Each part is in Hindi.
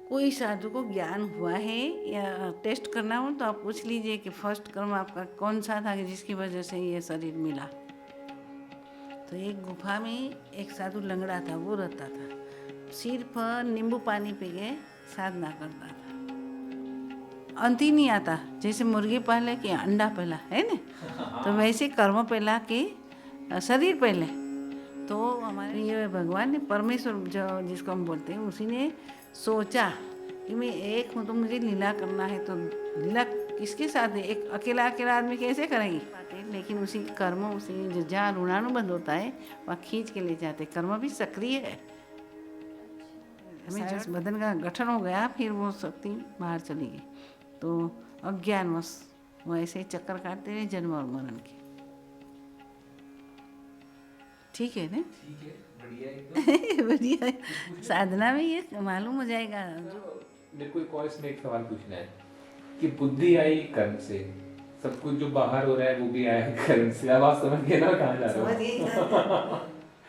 कोई साधु को ज्ञान हुआ है या टेस्ट करना हो तो आप पूछ लीजिए कि फर्स्ट कर्म आपका कौन सा था कि जिसकी वजह से ये शरीर मिला। तो एक गुफा में एक साधु लंगड़ा था, वो रहता था, सिर्फ नींबू पानी पी के साधना करता था। अंत ही नहीं आता, जैसे मुर्गी पहले कि अंडा पहला है ना, तो वैसे कर्म पहला कि शरीर पहले। तो हमारे ये भगवान ने, परमेश्वर जो जिसको हम बोलते हैं, उसी ने सोचा कि मैं एक हूँ तो मुझे लीला करना है। तो लीला किसके साथ है? एक अकेला आदमी कैसे करेंगी? लेकिन उसी कर्म, उसी जहाँ ऋणानुबंध होता है वहाँ खींच के ले जाते। कर्म भी सक्रिय है। हमें बदन का गठन हो गया, फिर वो शक्ति बाहर चली गई। तो अज्ञानवश वो ऐसे ही चक्कर काटते रहे जन्म और मरण के। ठीक है ना? ठीक है, बढ़िया एकदम। बढ़िया है। साधना में ये मालूम हो जाएगा। जो मेरे को एक और इसमें एक सवाल पूछना है कि बुद्धि आई कर्म से, सब कुछ जो बाहर हो रहा है वो भी आया है कर्म से। अब आप समझ गए ना कहाँ जा रहे हो?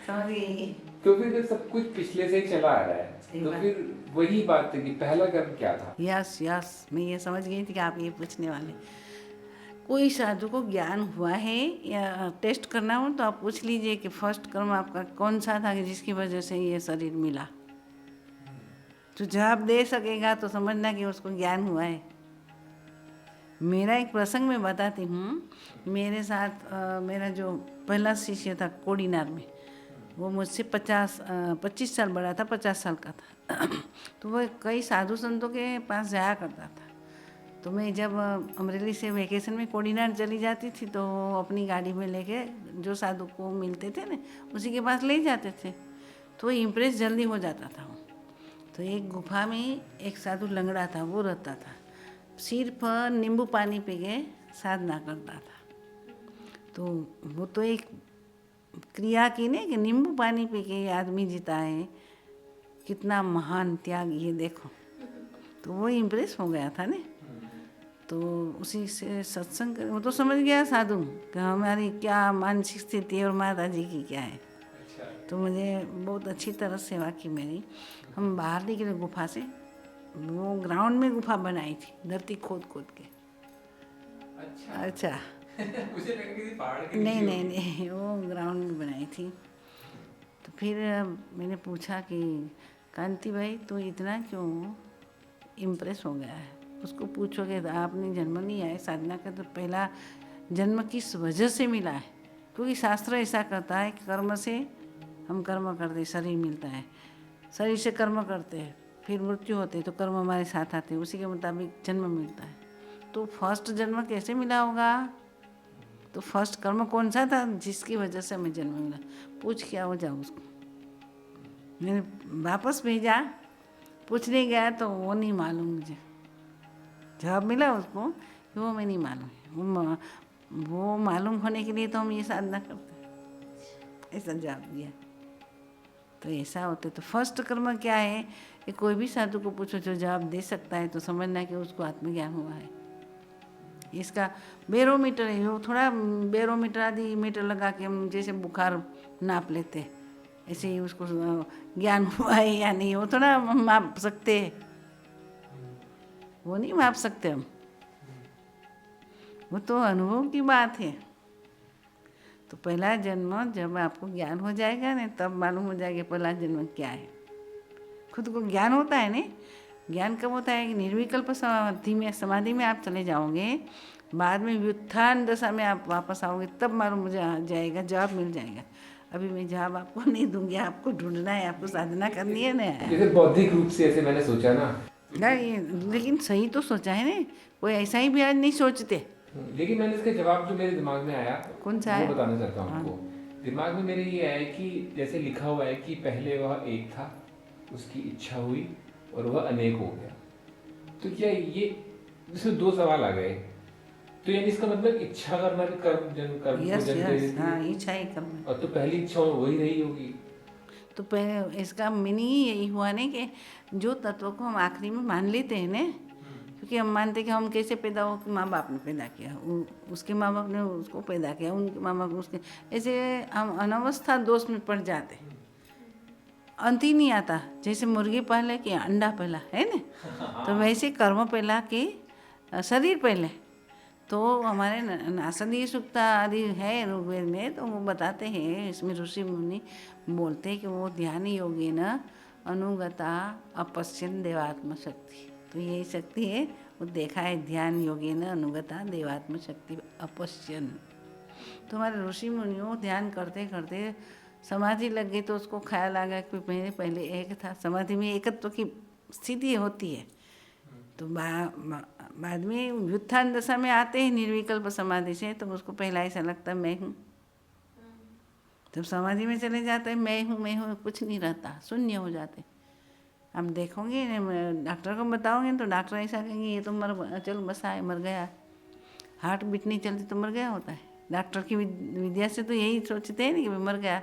समझ गई। तो फिर जब सब कुछ पिछले से ही चला आ रहा है तो फिर वही बात है कि पहला कर्म क्या था? यस, मैं ये समझ गई थी कि आप ये पूछने वाले। कोई साधु को ज्ञान हुआ है या टेस्ट करना हो तो आप पूछ लीजिए कि फर्स्ट कर्म आपका कौन सा था कि जिसकी वजह से ये शरीर मिला। तो जवाब दे सकेगा तो समझना कि उसको ज्ञान हुआ है। मेरा एक प्रसंग मैं बताती हूँ। मेरे साथ मेरा जो पहला शिष्य था कोडीनार में, वो मुझसे 25 साल बड़ा था, 50 साल का था। तो वह कई साधु संतों के पास जाया करता था। तो मैं जब अमरेली से वेकेशन में कोडीनार चली जाती थी तो अपनी गाड़ी में लेके जो साधु को मिलते थे ना, उसी के पास ले जाते थे। तो इम्प्रेस जल्दी हो जाता था वो। तो एक गुफा में एक साधु लंगड़ा था, वो रहता था, सिर्फ नींबू पानी पी के साधना करता था। तो वो तो एक क्रिया की नहीं कि नींबू पानी पी के ये आदमी जीता है, कितना महान त्याग, ये देखो। तो वो इम्प्रेस हो गया था ने। तो उसी से सत्संग, वो तो समझ गया साधु कि हमारी क्या मानसिक स्थिति है और माता जी की क्या है। तो मुझे बहुत अच्छी तरह सेवा की मेरी। हम बाहर निकले गुफा से, वो ग्राउंड में गुफा बनाई थी, धरती खोद खोद के। अच्छा। मुझे लगा किसी पहाड़ के नहीं नीचे नहीं होगी। नहीं, वो ग्राउंड में बनाई थी। तो फिर मैंने पूछा कि कांति भाई तो इतना क्यों इम्प्रेस हो गया है? उसको पूछोगे तो आपने जन्म नहीं आए साधना का, तो पहला जन्म किस वजह से मिला है? क्योंकि शास्त्र ऐसा कहता है कि कर्म से हम कर्म करते, शरीर मिलता है, शरीर से कर्म करते हैं, फिर मृत्यु होती है तो कर्म हमारे साथ आते हैं, उसी के मुताबिक जन्म मिलता है। तो फर्स्ट जन्म कैसे मिला होगा? तो फर्स्ट कर्म कौन सा था जिसकी वजह से हमें जन्म मिला? पूछ के आओ जाओ उसको। मैंने वापस भेजा, पूछने गया तो वो नहीं मालूम मुझे। जवाब मिला उसको कि वो मैं नहीं मालूम है। वो मालूम होने के लिए तो हम ये साधना करते हैं, ऐसा जवाब दिया। तो ऐसा होता है। तो फर्स्ट कर्म क्या है कि कोई भी साधु को पूछो जो जवाब दे सकता है तो समझना कि उसको आत्मज्ञान हुआ है। इसका बैरोमीटर है, वो थोड़ा बैरोमीटर आदि मीटर लगा के हम जैसे बुखार नाप लेते हैं, ऐसे ही उसको ज्ञान हुआ है या नहीं वो थोड़ा हम माप सकते हैं, वो नहीं माप सकते हम, वो तो अनुभव की बात है। तो पहला जन्म जब आपको ज्ञान हो जाएगा ना, तब मालूम हो जाएगा पहला जन्म क्या है। खुद को ज्ञान होता है ना। ज्ञान कब होता है कि निर्विकल्प समाधि में आप चले जाओगे, बाद में व्युत्थान दशा में आप वापस आओगे, तब मालूम हो जाएगा, जवाब मिल जाएगा। अभी मैं जवाब आपको नहीं दूंगी, आपको ढूंढना है, आपको साधना करनी है ना। जैसे बौद्धिक रूप से ऐसे मैंने सोचा ना, लेकिन सही तो सोचा है ना, कोई ऐसा ही भी आज नहीं सोचते। लेकिन मैंने इसका जवाब जो मेरे दिमाग में आया कौन सा वो है? बताना चाहता हूँ हाँ। आपको। दिमाग में मेरे ये आया कि जैसे लिखा हुआ है कि पहले वह एक था, उसकी इच्छा हुई और वह अनेक हो गया। तो क्या ये, इसमें दो सवाल आ गए। तो यानी इसका मतलब इच्छा करना भी कर्म को यस जन्म दे यस, देती हाँ, है। इच्छा ही करना। और तो पहली इच्छा वही रही होगी। तो पहले इसका मीनिंग ही यही हुआ ना कि जो तत्व को हम आखिरी में मान लेते हैं ना, क्योंकि हम मानते कि हम कैसे पैदा हो, कि माँ बाप ने पैदा किया, उसके माँ बाप ने उसको पैदा किया, उनके माँ बाप उसके, ऐसे हम अनवस्था दोष में पड़ जाते। अंत ही नहीं आता। जैसे मुर्गी पहले कि अंडा पहला है ना, तो वैसे कर्म पहला कि शरीर पहले। तो हमारे नासदीय सूक्ता आदि है ऋग्वेद में, तो वो बताते हैं, इसमें ऋषि मुनि बोलते हैं कि वो ध्यान योगी न अनुगता अपश्यन देवात्म शक्ति। तो यही शक्ति है, वो देखा है, ध्यान योगी न अनुगता देवात्म शक्ति अपश्यन। तो हमारे ऋषि मुनियों ध्यान करते करते समाधि लग गई, तो उसको ख्याल आ गया कि मैंने पहले एक था। समाधि में एकत्व की स्थिति होती है, तो बाद में व्युत्थान दशा में आते हैं निर्विकल्प समाधि से, तो उसको पहला ऐसा लगता है मैं हूँ। जब समाधि में चले जाते हैं मैं हूँ कुछ नहीं रहता, शून्य हो जाते। हम देखोगे, डॉक्टर को बताओगे तो डॉक्टर ऐसा कहेंगे ये तो चल बसा है, मर गया। हार्ट बीट नहीं चलती तो मर गया होता है। डॉक्टर की विद्या से तो यही सोचते हैं ना कि मर गया।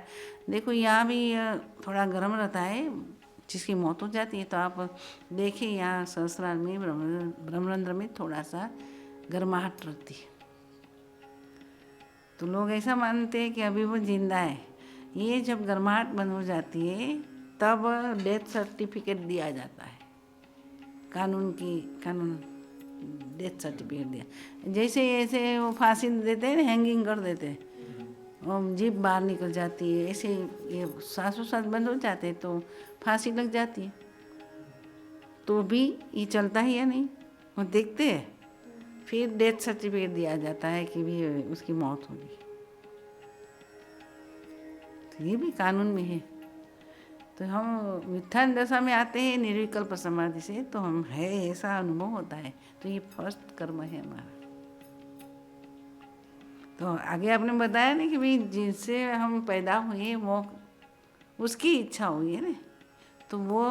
देखो यहाँ भी थोड़ा गर्म रहता है, जिसकी मौत हो जाती है। तो आप देखिए यहाँ सहस्रार में ब्रह्मरंध्र में थोड़ा सा गर्माहट रहती है, तो लोग ऐसा मानते हैं कि अभी वो जिंदा है। ये जब गर्माहट बंद हो जाती है तब डेथ सर्टिफिकेट दिया जाता है। कानून डेथ सर्टिफिकेट दिया। जैसे ऐसे वो फांसी देते हैं, हैंगिंग कर देते हैं, और जीभ बाहर निकल जाती है, ऐसे ये सांसों बंद हो जाते हैं तो फांसी लग जाती है। तो भी ये चलता ही है नहीं, वो देखते हैं, फिर डेथ सर्टिफिकेट दिया जाता है कि भी उसकी मौत होगी। तो ये भी कानून में है। तो हम व्युत्थान दशा में आते हैं निर्विकल्प समाधि से, तो हम है ऐसा अनुभव होता है। तो ये फर्स्ट कर्म है हमारा। तो आगे आपने बताया ना कि भाई जिनसे हम पैदा हुए वो उसकी इच्छा हुई है ना, तो वो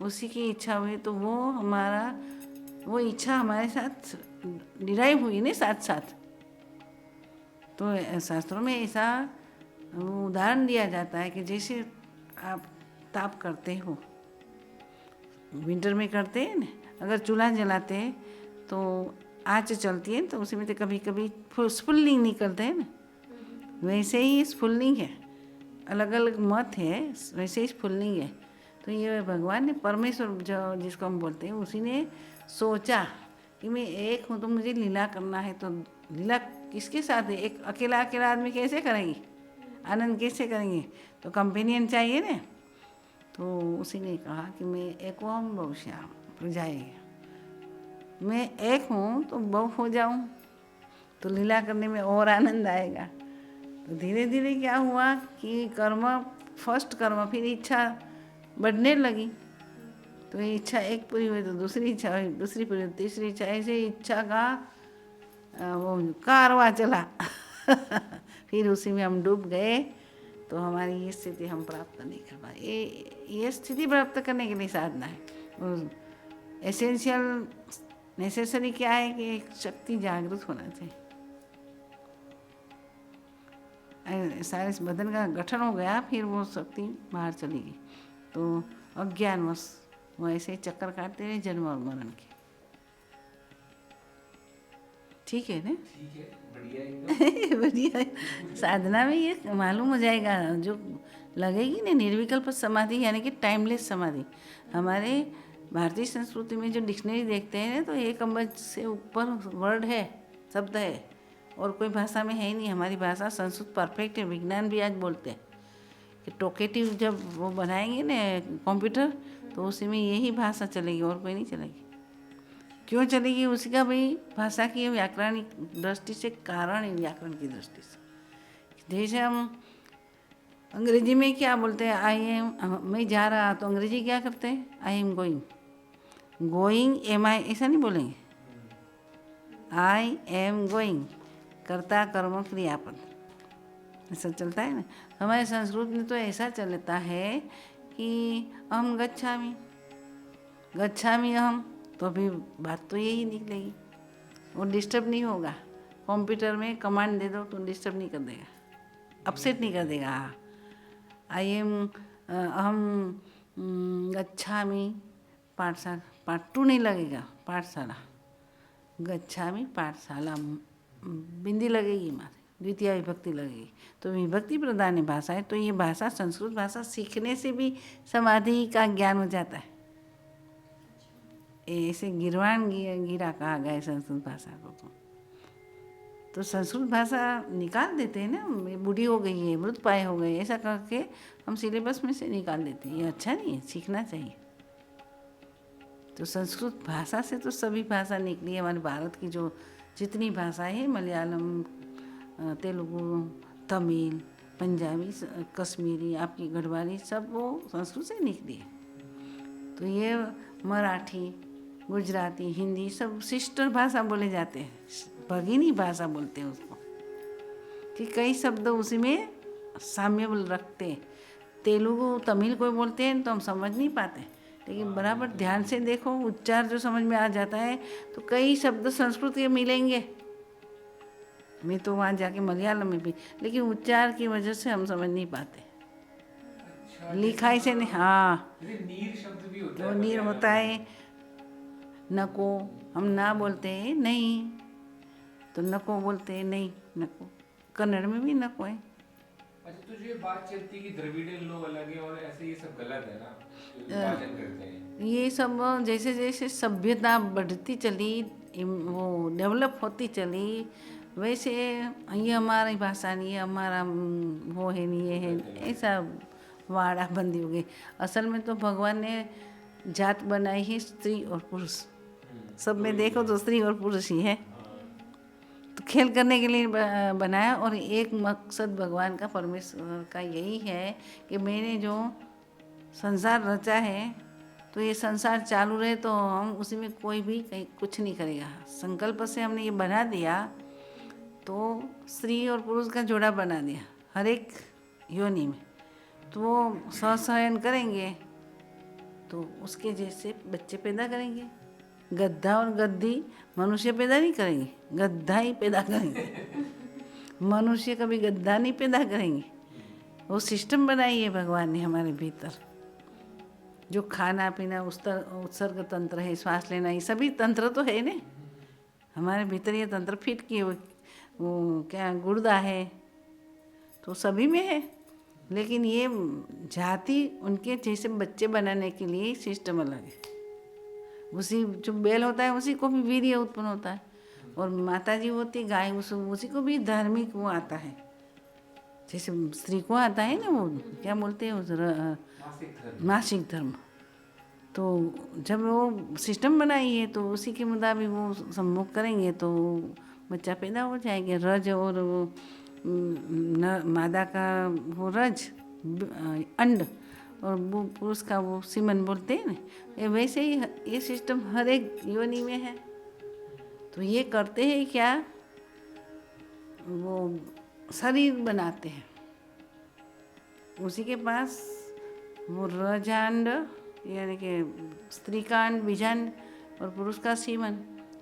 उसी की इच्छा हुई, तो वो इच्छा हमारे साथ डिराइव हुई ना साथ साथ। तो शास्त्रों में ऐसा उदाहरण दिया जाता है कि जैसे आप ताप करते हो, विंटर में करते हैं ना, अगर चूल्हा जलाते हैं तो आँच चलती है, तो उसी में तो कभी कभी स्फुलिंग निकलते हैं ना, वैसे ही स्फुलिंग है। अलग अलग मत है, वैसे ही स्फुलिंग है। तो ये भगवान ने, परमेश्वर जो जिसको हम बोलते हैं, उसी ने सोचा कि मैं एक हूँ तो मुझे लीला करना है। तो लीला किसके साथ है? एक अकेला आदमी कैसे करेंगे, आनंद कैसे करेंगे? तो कंपेनियन चाहिए ना। तो उसी ने कहा कि मैं एक ओम बहुश्याम प्रजाएं, मैं एक हूँ तो बहु हो जाऊँ, तो लीला करने में और आनंद आएगा। तो धीरे धीरे क्या हुआ कि फर्स्ट कर्म, फिर इच्छा बढ़ने लगी। तो ये इच्छा एक पूरी हुई तो दूसरी इच्छा हुई, दूसरी पूरी हुई, तीसरी इच्छा, ऐसे इच्छा का वो कारवां चला। फिर उसी में हम डूब गए। तो हमारी ये स्थिति हम प्राप्त नहीं कर पाए। ये स्थिति प्राप्त करने के लिए साधना है। एसेंशियल नेसेसरी क्या है कि एक शक्ति जागृत होना चाहिए। सारे इस बदन का गठन हो गया, फिर वो शक्ति बाहर चली गई। तो अज्ञानवश वो ऐसे ही चक्कर काटते रहे जन्म और मरण के। ठीक है ना? ठीक है, बढ़िया एकदम। बढ़िया है। साधना में ये मालूम हो जाएगा, जो लगेगी ना निर्विकल्प समाधि, यानी कि टाइमलेस समाधि। हमारे भारतीय संस्कृति में जो डिक्शनरी देखते हैं तो 1 अरब से ऊपर वर्ड है, शब्द है, और कोई भाषा में है ही नहीं। हमारी भाषा संस्कृत परफेक्ट है। विज्ञान भी आज बोलते हैं कि टोकेटिव जब वो बनाएंगे ना कंप्यूटर, तो उसी में यही भाषा चलेगी और कोई नहीं चलेगी। क्यों चलेगी? उसी का भाई भाषा की व्याकरणिक दृष्टि से कारण है, व्याकरण की दृष्टि से। जैसे हम अंग्रेजी में क्या बोलते हैं, आई एम, मैं जा रहा, तो अंग्रेजी क्या करते हैं, I am going. Going am I ऐसा नहीं बोलेंगे, आई एम गोइंग, कर्ता कर्म क्रियापद, ऐसा चलता है ना। हमारे संस्कृत में तो ऐसा चलता है कि अहम गच्छामि, गच्छामि अहम, तो अभी बात तो यही निकलेगी, वो डिस्टर्ब नहीं होगा। कंप्यूटर में कमांड दे दो तो डिस्टर्ब नहीं कर देगा, अपसेट नहीं कर देगा। हाँ, आई एम, अहम गच्छामि पाठशाला, पार्ट 2 नहीं लगेगा, पाठशाला, गच्छामि पाठशाला, बिंदी लगेगी मारे, द्वितीय विभक्ति लगेगी। तो विभक्ति प्रधान भाषा है, तो ये भाषा संस्कृत भाषा सीखने से भी समाधि का ज्ञान हो जाता है। ऐसे गिरवान गिरा कहा गया है संस्कृत भाषा को। तो संस्कृत भाषा निकाल देते हैं ना, ये बूढ़ी हो गई है, मृत पाए हो गए, ऐसा करके हम सिलेबस में से निकाल देते हैं। ये अच्छा नहीं है, सीखना चाहिए। तो संस्कृत भाषा से तो सभी भाषा निकली है। हमारे भारत की जो जितनी भाषाएं हैं, मलयालम, तेलुगु, तमिल, पंजाबी, कश्मीरी, आपकी गढ़वाली, सब वो संस्कृत से निकली है। तो ये मराठी, गुजराती, हिंदी सब सिस्टर भाषा बोले जाते हैं, भगिनी भाषा बोलते हैं उसको, कि कई शब्द उसी में साम्य रखते हैं। तेलुगु, तमिल कोई बोलते हैं तो हम समझ नहीं पाते, लेकिन बराबर ध्यान से देखो, उच्चार जो समझ में आ जाता है, तो कई शब्द संस्कृत के मिलेंगे। मैं तो वहाँ जाके मलयालम में भी, लेकिन उच्चार की वजह से हम समझ नहीं पाते। अच्छा, लिखाई से नहीं। हाँ, जैसे नीर शब्द भी होता वो है नीर मलयालम होता में। है। नको हम ना बोलते हैं नहीं, तो नको बोलते हैं नहीं, नको। कन्नड़ में भी नको है। अच्छा, तो जो ये बात चलती है कि द्रविड़ियन लोग अलग है और ऐसे, ये सब गलत है ना, जो विभाजन करते हैं। ये सब जैसे जैसे सभ्यता बढ़ती चली, वो डेवलप होती चली, वैसे ये हमारी भाषा नहीं है, हमारा वो है नहीं, ये है, ऐसा वाड़ा बंदी हो गई। असल में तो भगवान ने जात बनाई है स्त्री और पुरुष, सब में देखो तो स्त्री और पुरुष ही है। तो खेल करने के लिए बनाया, और एक मकसद भगवान का, परमेश्वर का यही है कि मैंने जो संसार रचा है, तो ये संसार चालू रहे, तो हम उसी में कोई भी कहीं कुछ नहीं करेगा। संकल्प से हमने ये बना दिया, तो स्त्री और पुरुष का जोड़ा बना दिया हर एक योनि में, तो वो सहसयन करेंगे, तो उसके जैसे बच्चे पैदा करेंगे। गद्दा और गद्दी मनुष्य पैदा नहीं करेंगे, गद्दा ही पैदा करेंगे। मनुष्य कभी गद्दा नहीं पैदा करेंगे। वो सिस्टम बनाई है भगवान ने हमारे भीतर, जो खाना पीना, उत्सर्ग तंत्र है, श्वास लेना, ये सभी तंत्र तो है ना हमारे भीतर। ये तंत्र फिट किए, वो क्या गुर्दा है, तो सभी में है। लेकिन ये जाति उनके जैसे बच्चे बनाने के लिए सिस्टम अलग है। उसी जो बैल होता है उसी को भी वीर्य उत्पन्न होता है, और माता जी होती गाय, उसी को भी धार्मिक वो आता है, जैसे स्त्री को आता है ना, वो क्या बोलते हैं उस मासिक धर्म। तो जब वो सिस्टम बनाई है, तो उसी के मुताबिक वो सम्मुख करेंगे, तो बच्चा पैदा हो जाएगा। रज और मादा का वो रज अंड, और वो पुरुष का वो सीमन बोलते हैं ना, वैसे ही ये सिस्टम हर एक योनि में है। तो ये करते हैं क्या, वो शरीर बनाते हैं, उसी के पास वो रजांड यानी कि स्त्री का अंड, बीजांड, और पुरुष का सीमन,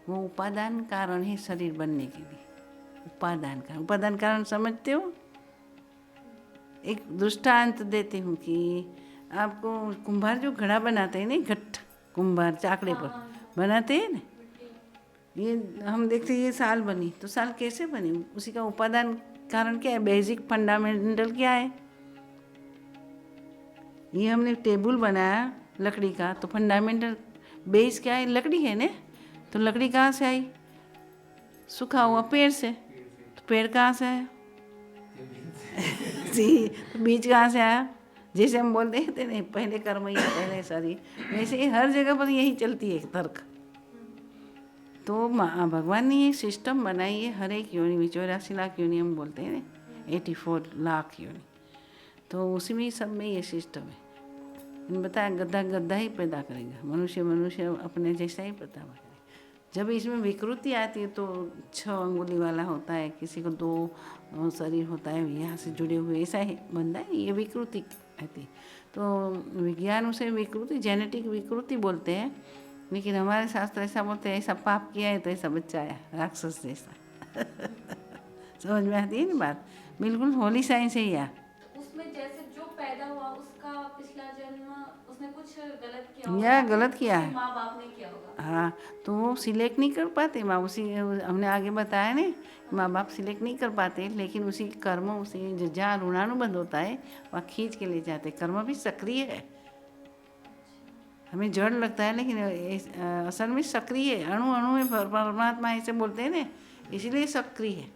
वो उपादान कारण है शरीर बनने के लिए। उपादान कारण समझते हो? एक दृष्टांत देती हूँ कि आपको कुंभार जो घड़ा बनाते हैं ना, घट कुंभार चाकड़े पर बनाते हैं ना, ये हम देखते हैं ये साल बनी, तो साल कैसे बनी, उसी का उपादान कारण क्या है, बेसिक फंडामेंटल क्या है। ये हमने टेबल बनाया लकड़ी का, तो फंडामेंटल बेस क्या है, लकड़ी है ना। तो लकड़ी कहाँ से आई, सूखा हुआ पेड़ से, तो पेड़ कहाँ से आया जी, तो बीज कहाँ से आया। जैसे हम बोलते हैं नहीं पहले कर्म या पहले शरीर, वैसे ही हर जगह पर यही चलती है तर्क। तो भगवान ने ये सिस्टम बनाई है हर एक योनि में। 84 लाख योनि हम बोलते हैं ना, 84 लाख योनि, तो उसी में सब में ये सिस्टम है। बताया गद्दा गद्दा ही पैदा करेगा, मनुष्य मनुष्य अपने जैसा ही पैदा करेगा। जब इसमें विकृति आती है, तो 6 अंगुली वाला होता है, किसी को 2 शरीर होता है, यहाँ से जुड़े हुए, ऐसा ही बनता है, ये विकृति आती है। तो विज्ञान उसे विकृति, जेनेटिक विकृति बोलते हैं, लेकिन हमारे शास्त्र ऐसा बोलते हैं, ऐसा पाप किया है तो ऐसा बच्चा आया राक्षस जैसा। समझ में आती है ना बात, बिल्कुल होली साइंस है यार। उसमें जैसे जो पैदा हुआ उसका पिछला जन्म उसने कुछ गलत किया या गलत किया है, माँ बाप ने किया होगा। हाँ, तो वो सिलेक्ट नहीं कर पाते माँ, उसी हमने आगे बताया ने, माँ बाप सिलेक्ट नहीं कर पाते, लेकिन उसी कर्म, उसी जहाँ ऋणानुबंध होता है वहाँ खींच के ले जाते। कर्म भी सक्रिय है, हमें जड़ लगता है लेकिन असल में सक्रिय है। अणु अणु में परमात्मा ऐसे बोलते हैं ना, इसलिए सक्रिय है।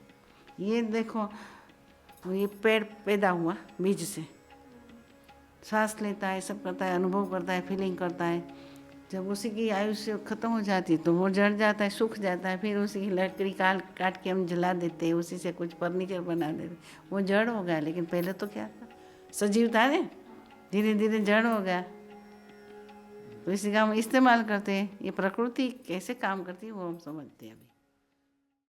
ये देखो, ये पेड़ पैदा हुआ बीज से, सांस लेता है, सब करता है, अनुभव करता है, फीलिंग करता है। जब उसी की आयुष्य ख़त्म हो जाती है तो वो जड़ जाता है, सूख जाता है, फिर उसी की लकड़ी काट के हम जला देते हैं, उसी से कुछ फर्नीचर बना देते, वो जड़ हो गया। लेकिन पहले तो क्या था, सजीव था ना, धीरे धीरे जड़ हो गया। तो इसी का हम इस्तेमाल करते हैं। ये प्रकृति कैसे काम करती है वो हम समझते हैं अभी।